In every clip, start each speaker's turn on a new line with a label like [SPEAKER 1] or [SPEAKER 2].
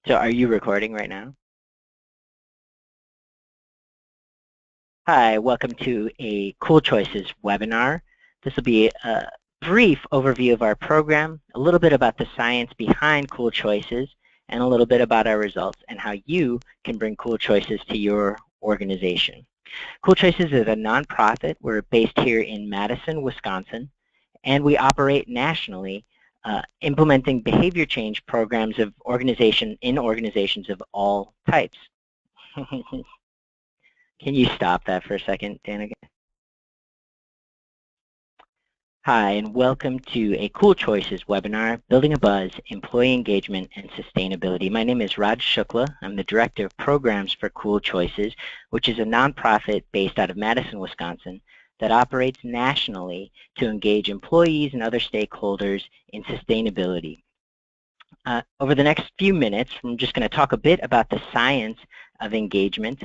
[SPEAKER 1] So are you recording right now? Hi, welcome to a Cool Choices webinar. This will be a brief overview of our program, a little bit about the science behind Cool Choices, and a little bit about our results and how you can bring Cool Choices to your organization. Cool Choices is a nonprofit. We're based here in Madison, Wisconsin, and we operate nationally, implementing behavior change programs in organizations of all types. Can you stop that for a second, Danica? Hi, and welcome to a Cool Choices webinar, Building a Buzz, Employee Engagement and Sustainability. My name is Raj Shukla. I'm the Director of Programs for Cool Choices, which is a nonprofit based out of Madison, Wisconsin, that operates nationally to engage employees and other stakeholders in sustainability. Over the next few minutes, I'm just going to talk a bit about the science of engagement,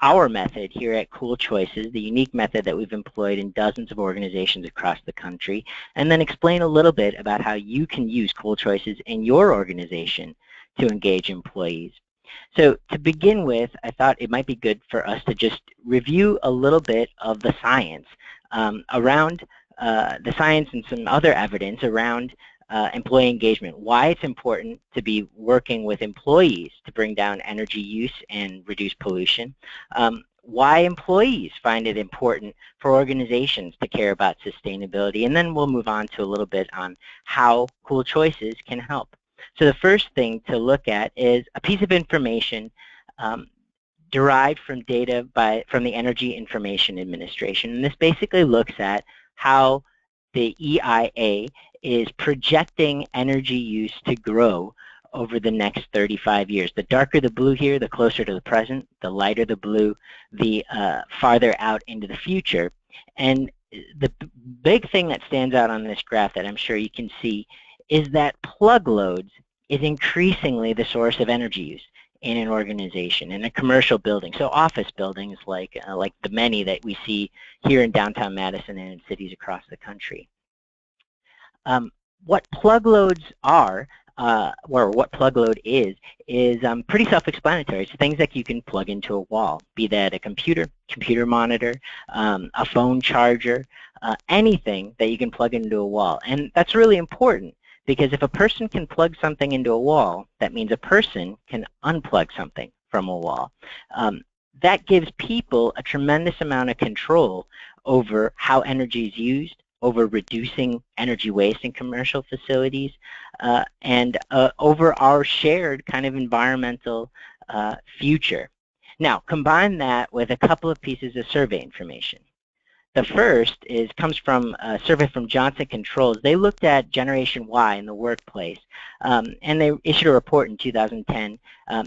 [SPEAKER 1] our method here at Cool Choices, the unique method that we've employed in dozens of organizations across the country, and then explain a little bit about how you can use Cool Choices in your organization to engage employees. So to begin with, I thought it might be good for us to just review a little bit of the science around the science and some other evidence around employee engagement, why it's important to be working with employees to bring down energy use and reduce pollution, why employees find it important for organizations to care about sustainability, and then we'll move on to a little bit on how Cool Choices can help. So the first thing to look at is a piece of information derived from data from the Energy Information Administration, and this basically looks at how the EIA is projecting energy use to grow over the next 35 years. The darker the blue here, the closer to the present. The lighter the blue, the farther out into the future. And the big thing that stands out on this graph that I'm sure you can see is that plug loads is increasingly the source of energy use in an organization, in a commercial building. So office buildings like the many that we see here in downtown Madison and in cities across the country. What plug loads are, or what plug load is pretty self-explanatory. It's things that you can plug into a wall, be that a computer monitor, a phone charger, anything that you can plug into a wall. And that's really important because if a person can plug something into a wall, that means a person can unplug something from a wall. That gives people a tremendous amount of control over how energy is used, over reducing energy waste in commercial facilities, and over our shared kind of environmental future. Now, combine that with a couple of pieces of survey information. The first comes from a survey from Johnson Controls. They looked at Generation Y in the workplace, and they issued a report in 2010.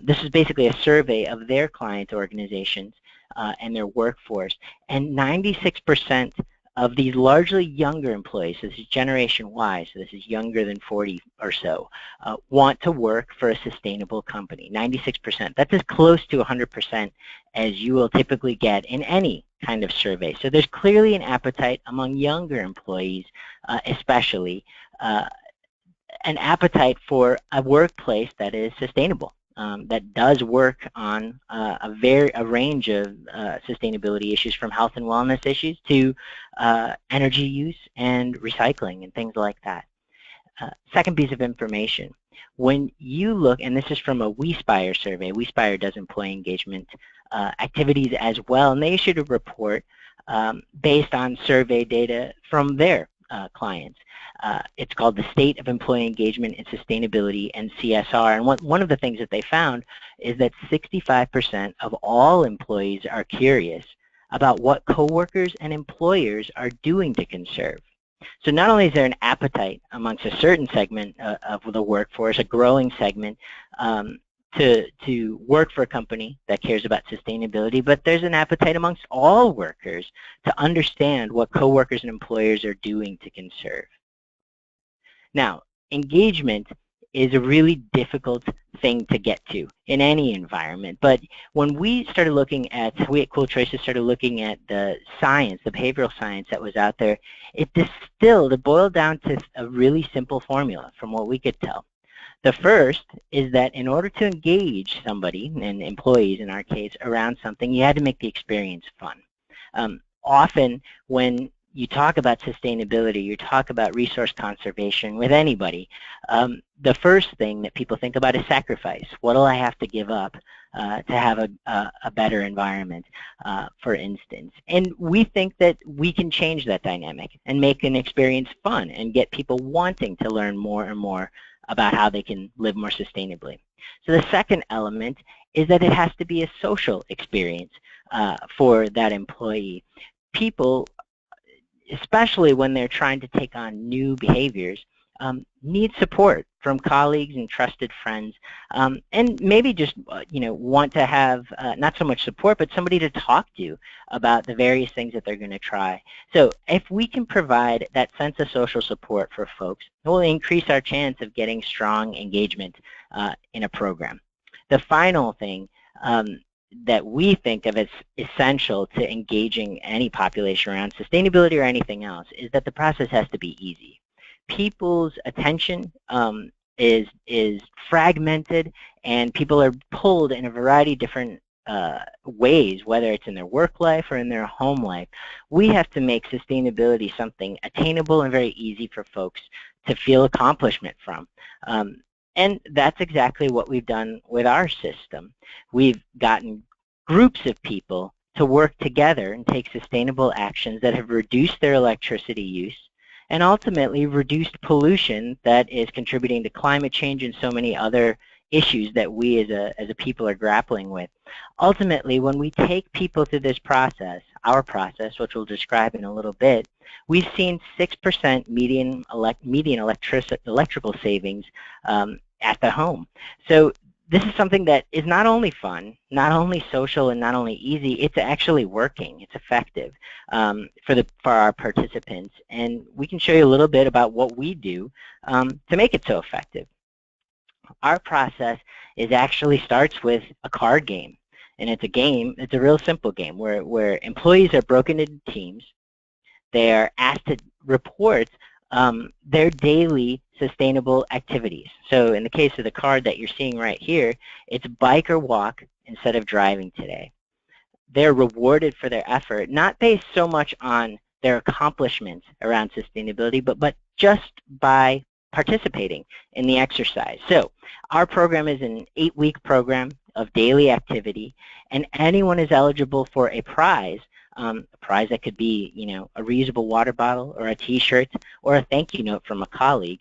[SPEAKER 1] This is basically a survey of their client organizations and their workforce, and 96% of these largely younger employees, so this is Generation Y, so this is younger than 40 or so, want to work for a sustainable company, 96%. That's as close to 100% as you will typically get in any kind of survey. So there's clearly an appetite among younger employees, especially, an appetite for a workplace that is sustainable. That does work on a range of sustainability issues, from health and wellness issues to energy use and recycling and things like that. Second piece of information, when you look, and this is from a WeSpire survey, WeSpire does employee engagement activities as well, and they issued a report based on survey data from their clients. It's called the State of Employee Engagement and Sustainability and CSR. And one of the things that they found is that 65% of all employees are curious about what coworkers and employers are doing to conserve. So not only is there an appetite amongst a certain segment of the workforce, a growing segment, to work for a company that cares about sustainability, but there's an appetite amongst all workers to understand what coworkers and employers are doing to conserve. Now, engagement is a really difficult thing to get to in any environment, but when we at Cool Choices started looking at the science, the behavioral science that was out there, it boiled down to a really simple formula from what we could tell. The first is that in order to engage somebody, and employees in our case, around something, you had to make the experience fun. Often when you talk about sustainability, you talk about resource conservation with anybody, the first thing that people think about is sacrifice. What do I have to give up to have a better environment, for instance? And we think that we can change that dynamic and make an experience fun and get people wanting to learn more and more about how they can live more sustainably. So the second element is that it has to be a social experience for that employee. People, especially when they're trying to take on new behaviors, need support from colleagues and trusted friends, and maybe just want to have not so much support, but somebody to talk to about the various things that they're going to try. So if we can provide that sense of social support for folks, it will increase our chance of getting strong engagement in a program. The final thing that we think of as essential to engaging any population around sustainability or anything else is that the process has to be easy. People's attention is fragmented, and people are pulled in a variety of different ways, whether it's in their work life or in their home life. We have to make sustainability something attainable and very easy for folks to feel accomplishment from. And that's exactly what we've done with our system. We've gotten groups of people to work together and take sustainable actions that have reduced their electricity use and ultimately reduced pollution that is contributing to climate change and so many other issues that we as a people are grappling with. Ultimately, when we take people through this process, our process, which we'll describe in a little bit, we've seen 6% median electrical savings at the home. So this is something that is not only fun, not only social, and not only easy, it's actually working. It's effective for our participants. And we can show you a little bit about what we do to make it so effective. Our process actually starts with a card game. And it's a game, it's a real simple game where employees are broken into teams. They are asked to report their daily sustainable activities. So in the case of the card that you're seeing right here, it's bike or walk instead of driving today. They're rewarded for their effort, not based so much on their accomplishments around sustainability, but just by participating in the exercise. So our program is an 8-week program of daily activity, and anyone is eligible for a prize that could be, a reusable water bottle or a T-shirt or a thank you note from a colleague.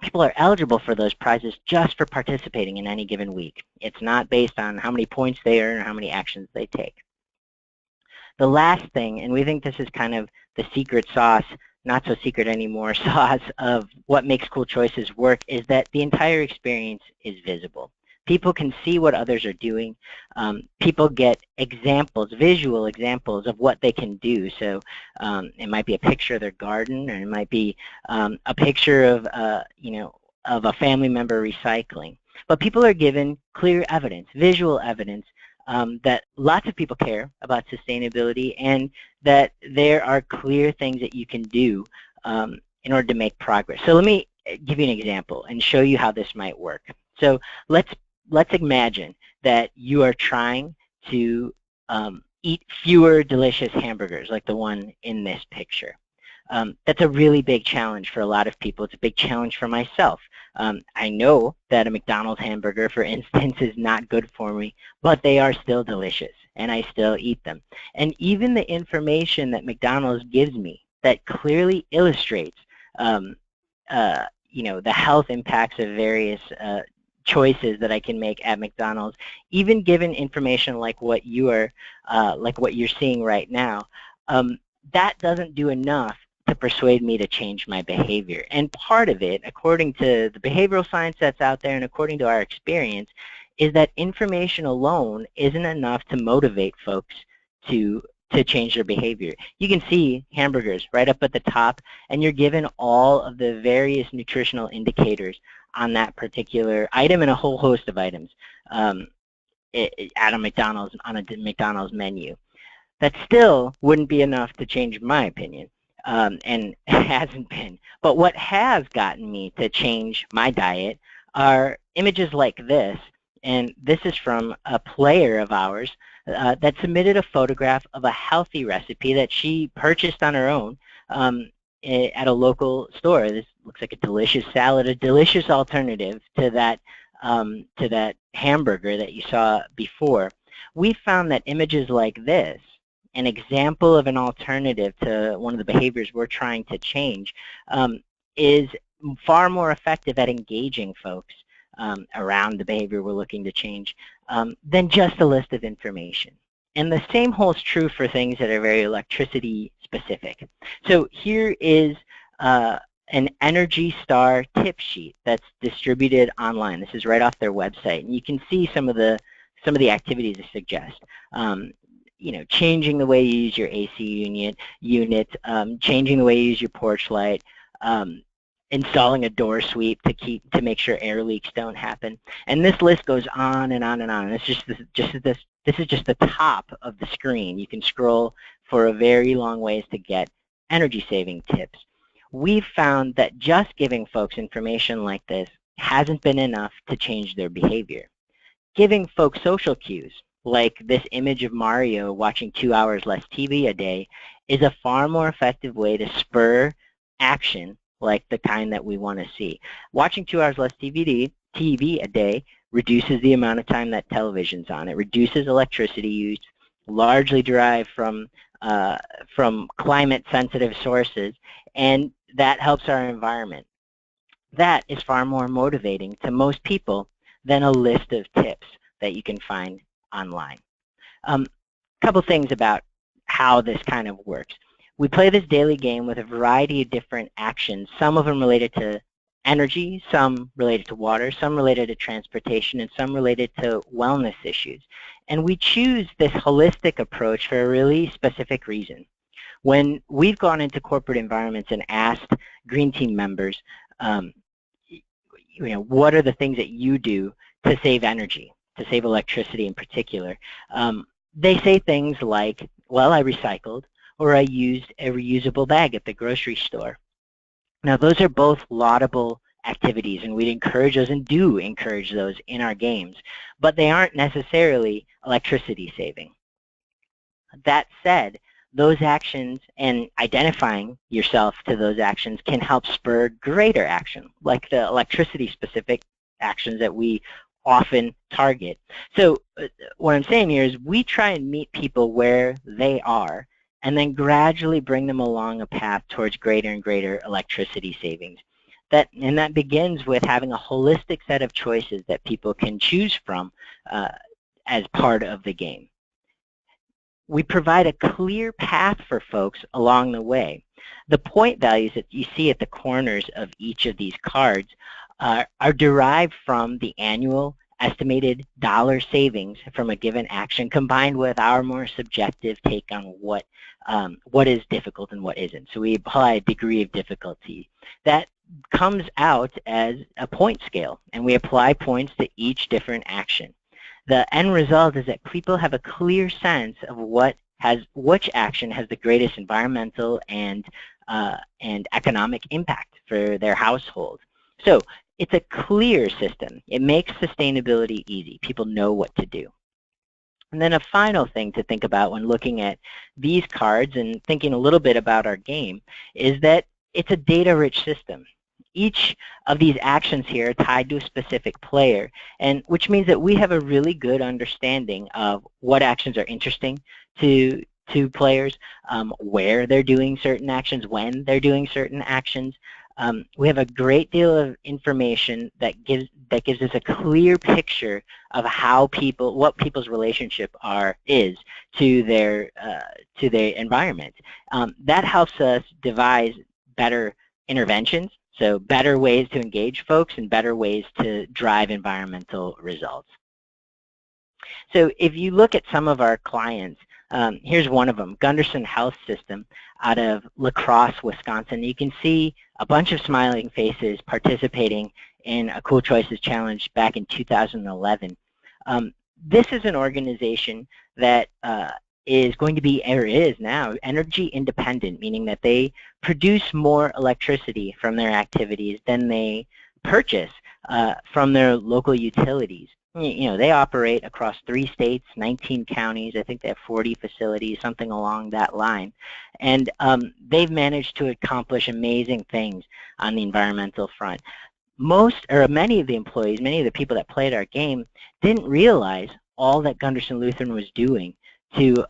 [SPEAKER 1] People are eligible for those prizes just for participating in any given week. It's not based on how many points they earn or how many actions they take. The last thing, and we think this is kind of the secret sauce, not so secret anymore, sauce of what makes Cool Choices work, is that the entire experience is visible. People can see what others are doing. People get examples, visual examples of what they can do. So it might be a picture of their garden, or it might be a picture of, of a family member recycling. But people are given clear evidence, visual evidence, that lots of people care about sustainability, and that there are clear things that you can do in order to make progress. So let me give you an example and show you how this might work. So let's imagine that you are trying to eat fewer delicious hamburgers like the one in this picture. That's a really big challenge for a lot of people. It's a big challenge for myself. I know that a McDonald's hamburger, for instance, is not good for me, but they are still delicious, and I still eat them. And even the information that McDonald's gives me that clearly illustrates, the health impacts of various choices that I can make at McDonald's, even given information like what you're seeing right now, that doesn't do enough to persuade me to change my behavior. And part of it, according to the behavioral science that's out there and according to our experience, is that information alone isn't enough to motivate folks to change their behavior. You can see hamburgers right up at the top, and you're given all of the various nutritional indicators on that particular item and a whole host of items at a McDonald's, on a McDonald's menu. That still wouldn't be enough to change my opinion, and it hasn't been. But what has gotten me to change my diet are images like this, and this is from a player of ours that submitted a photograph of a healthy recipe that she purchased on her own at a local store. This looks like a delicious salad, a delicious alternative to that hamburger that you saw before. We found that images like this, an example of an alternative to one of the behaviors we're trying to change, is far more effective at engaging folks around the behavior we're looking to change than just a list of information. And the same holds true for things that are very electricity specific. So here is an Energy Star tip sheet that's distributed online. This is right off their website, and you can see some of the activities they suggest. You know, changing the way you use your AC unit, changing the way you use your porch light, installing a door sweep to make sure air leaks don't happen, and this list goes on and on and on. This is just the top of the screen. You can scroll for a very long ways to get energy saving tips. We've found that just giving folks information like this hasn't been enough to change their behavior. Giving folks social cues, like this image of Mario watching 2 hours less TV a day, is a far more effective way to spur action like the kind that we want to see. Watching 2 hours less TV a day reduces the amount of time that television's on. It reduces electricity use, largely derived from climate-sensitive sources, and that helps our environment. That is far more motivating to most people than a list of tips that you can find online. A couple things about how this kind of works. We play this daily game with a variety of different actions, some of them related to energy, some related to water, some related to transportation, and some related to wellness issues. And we choose this holistic approach for a really specific reason. When we've gone into corporate environments and asked Green Team members, what are the things that you do to save energy, to save electricity in particular, they say things like, well, I recycled, or I used a reusable bag at the grocery store. Now, those are both laudable activities, and we'd encourage those and do encourage those in our games, but they aren't necessarily electricity saving. That said, those actions and identifying yourself to those actions can help spur greater action, like the electricity-specific actions that we often target. So what I'm saying here is we try and meet people where they are and then gradually bring them along a path towards greater and greater electricity savings. And that begins with having a holistic set of choices that people can choose from as part of the game. We provide a clear path for folks along the way. The point values that you see at the corners of each of these cards are derived from the annual estimated dollar savings from a given action, combined with our more subjective take on what is difficult and what isn't. So we apply a degree of difficulty. That comes out as a point scale, and we apply points to each different action. The end result is that people have a clear sense of which action has the greatest environmental and economic impact for their household. So it's a clear system. It makes sustainability easy. People know what to do. And then a final thing to think about when looking at these cards and thinking a little bit about our game is that it's a data-rich system. Each of these actions here are tied to a specific player, and which means that we have a really good understanding of what actions are interesting to players, where they're doing certain actions, when they're doing certain actions. We have a great deal of information that gives us a clear picture of how what people's relationship is to their environment. That helps us devise better interventions, so better ways to engage folks and better ways to drive environmental results. So if you look at some of our clients, here's one of them, Gunderson Health System out of La Crosse, Wisconsin. You can see a bunch of smiling faces participating in a Cool Choices Challenge back in 2011. This is an organization that is going to be, or is now, energy independent, meaning that they produce more electricity from their activities than they purchase from their local utilities. You know, they operate across 3 states, 19 counties. I think they have 40 facilities, something along that line. And they've managed to accomplish amazing things on the environmental front. Most, or many of the employees, many of the people that played our game didn't realize all that Gunderson Lutheran was doing to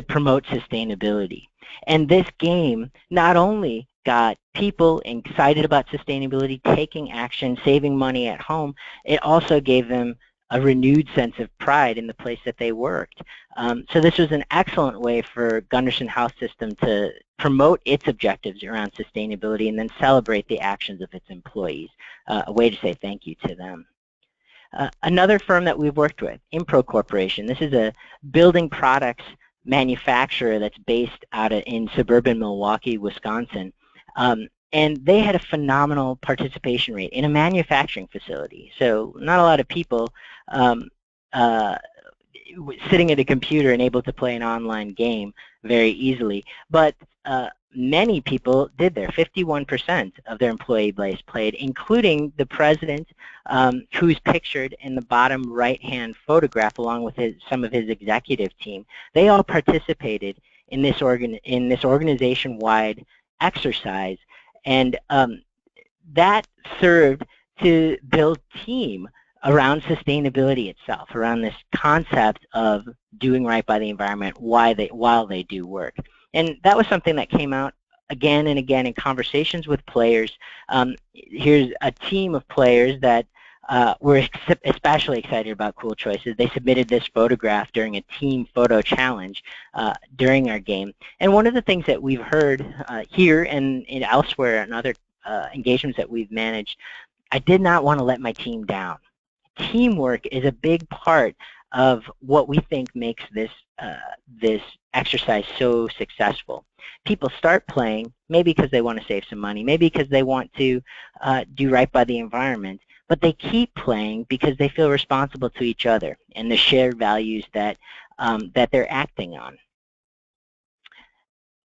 [SPEAKER 1] promote sustainability. And this game not only got people excited about sustainability, taking action, saving money at home, it also gave them a renewed sense of pride in the place that they worked. So this was an excellent way for Gunderson Health System to promote its objectives around sustainability and then celebrate the actions of its employees, a way to say thank you to them. Another firm that we've worked with, Impro Corporation. This is a building products manufacturer that's based out in suburban Milwaukee, Wisconsin. And they had a phenomenal participation rate in a manufacturing facility. So not a lot of people sitting at a computer and able to play an online game very easily. But many people did there. 51% of their employee base played, including the president, who's pictured in the bottom right-hand photograph along with some of his executive team. They all participated in this organization-wide exercise, and that served to build team around sustainability itself, around this concept of doing right by the environment while they do work. And that was something that came out again and again in conversations with players. Here's a team of players that were especially excited about Cool Choices. They submitted this photograph during a team photo challenge during our game. And one of the things that we've heard here and elsewhere and other engagements that we've managed, I did not want to let my team down. Teamwork is a big part of what we think makes this exercise so successful. People start playing maybe because they want to save some money, maybe because they want to do right by the environment, but they keep playing because they feel responsible to each other and the shared values that they're acting on.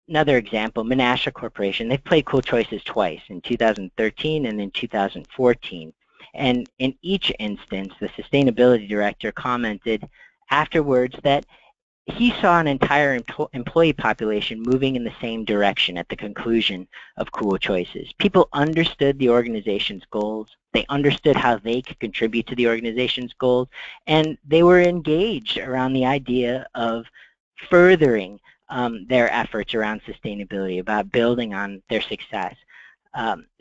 [SPEAKER 1] Another example, Menasha Corporation. They've played Cool Choices twice, in 2013 and in 2014. And in each instance, the sustainability director commented afterwards that he saw an entire employee population moving in the same direction at the conclusion of Cool Choices. People understood the organization's goals, they understood how they could contribute to the organization's goals, and they were engaged around the idea of furthering their efforts around sustainability, about building on their success.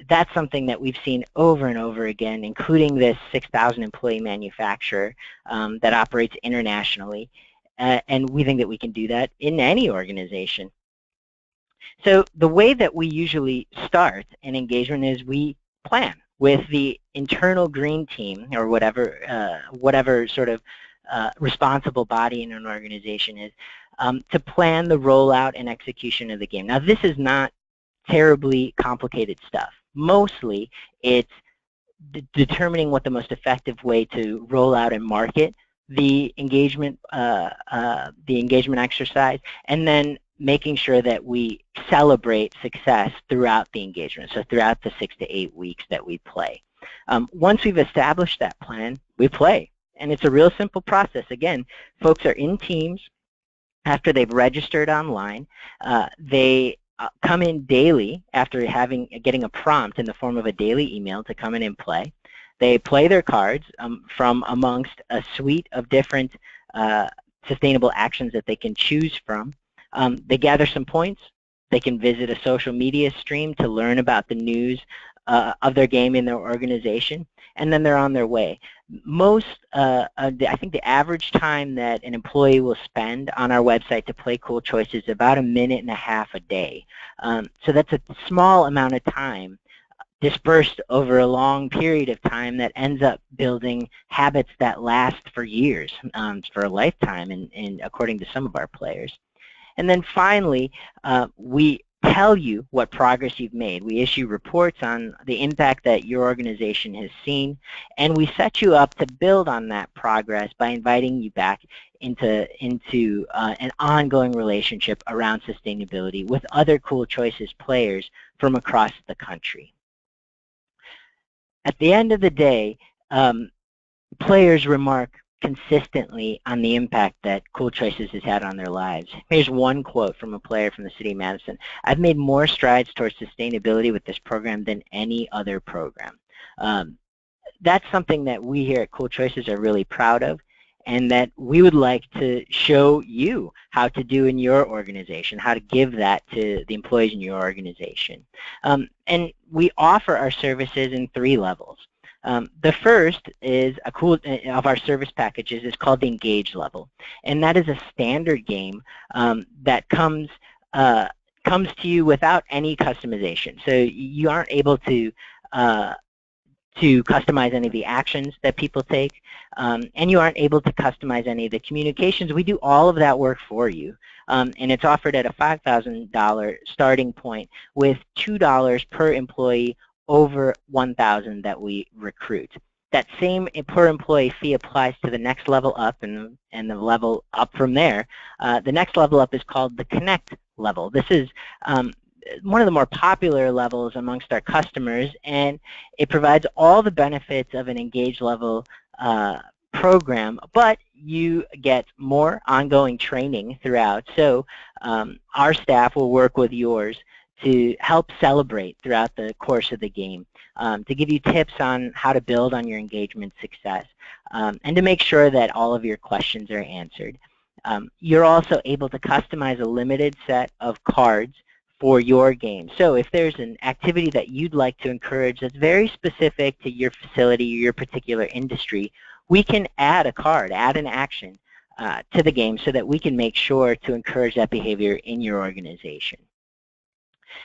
[SPEAKER 1] That's something that we've seen over and over again, including this 6,000 employee manufacturer that operates internationally. And we think that we can do that in any organization. So the way that we usually start an engagement is we plan with the internal green team, or whatever sort of responsible body in an organization is, to plan the rollout and execution of the game. Now, this is not terribly complicated stuff. Mostly, it's determining what the most effective way to roll out and market the engagement exercise, and then making sure that we celebrate success throughout the engagement, so throughout the 6 to 8 weeks that we play. Once we've established that plan, we play, and it's a real simple process. Again, folks are in teams after they've registered online. They come in daily after getting a prompt in the form of a daily email to come in and play. They play their cards from amongst a suite of different sustainable actions that they can choose from. They gather some points. They can visit a social media stream to learn about the news of their game in their organization, and then they're on their way. I think the average time that an employee will spend on our website to play Cool Choices is about 1.5 minutes a day. So that's a small amount of time dispersed over a long period of time that ends up building habits that last for years, for a lifetime, and according to some of our players. And then finally, we tell you what progress you've made. We issue reports on the impact that your organization has seen, and we set you up to build on that progress by inviting you back into an ongoing relationship around sustainability with other Cool Choices players from across the country. At the end of the day, players remark consistently on the impact that Cool Choices has had on their lives. Here's one quote from a player from the city of Madison. "I've made more strides towards sustainability with this program than any other program." That's something that we here at Cool Choices are really proud of, and that we would like to show you how to do in your organization, how to give that to the employees in your organization. And we offer our services in 3 levels. The first is of our service packages is called the Engage level, and that is a standard game that comes to you without any customization. So you aren't able to customize any of the actions that people take, and you aren't able to customize any of the communications. We do all of that work for you, and it's offered at a $5,000 starting point with $2 per employee over 1,000 that we recruit. That same per employee fee applies to the next level up and the level up from there. The next level up is called the Connect level. This is one of the more popular levels amongst our customers, and it provides all the benefits of an Engage level program, but you get more ongoing training throughout. So our staff will work with yours to help celebrate throughout the course of the game, to give you tips on how to build on your engagement success, and to make sure that all of your questions are answered. You're also able to customize a limited set of cards for your game. So if there's an activity that you'd like to encourage that's very specific to your facility or your particular industry, we can add a card, add an action to the game so that we can make sure to encourage that behavior in your organization.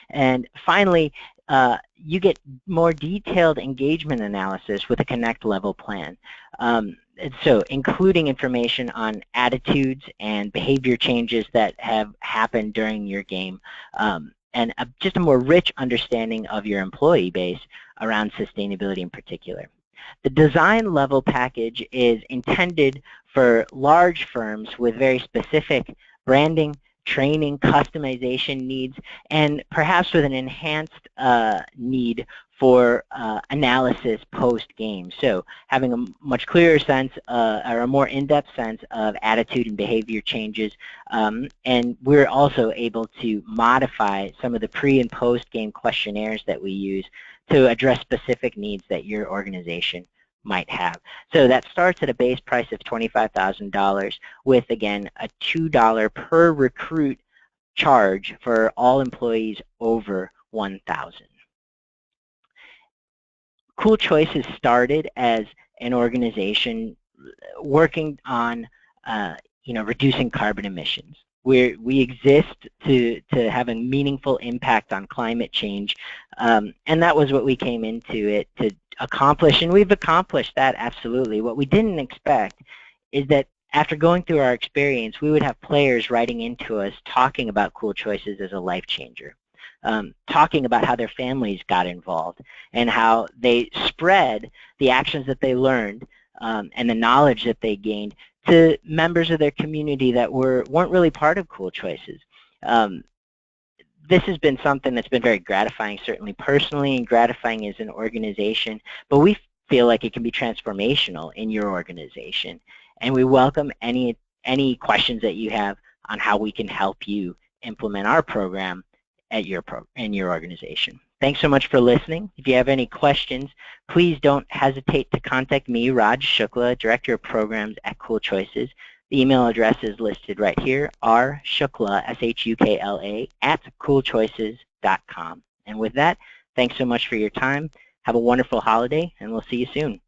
[SPEAKER 1] And finally, you get more detailed engagement analysis with a Connect level plan. So including information on attitudes and behavior changes that have happened during your game, and just a more rich understanding of your employee base around sustainability in particular. The design level package is intended for large firms with very specific branding, training, customization needs, and perhaps with an enhanced need for analysis post-game. So having a much clearer sense or a more in-depth sense of attitude and behavior changes, and we're also able to modify some of the pre- and post-game questionnaires that we use to address specific needs that your organization might have. So that starts at a base price of $25,000 with, again, a $2 per recruit charge for all employees over 1,000. Cool Choices started as an organization working on reducing carbon emissions. We exist to have a meaningful impact on climate change, and that was what we came into it to accomplish, and we've accomplished that absolutely. What we didn't expect is that after going through our experience, we would have players writing into us talking about Cool Choices as a life changer, talking about how their families got involved and how they spread the actions that they learned and the knowledge that they gained to members of their community that weren't really part of Cool Choices. This has been something that's been very gratifying, certainly personally, and gratifying as an organization, but we feel like it can be transformational in your organization. And we welcome any questions that you have on how we can help you implement our program at in your organization. Thanks so much for listening. If you have any questions, please don't hesitate to contact me, Raj Shukla, Director of Programs at Cool Choices. The email address is listed right here, rshukla, S-H-U-K-L-A, @coolchoices.com. And with that, thanks so much for your time. Have a wonderful holiday, and we'll see you soon.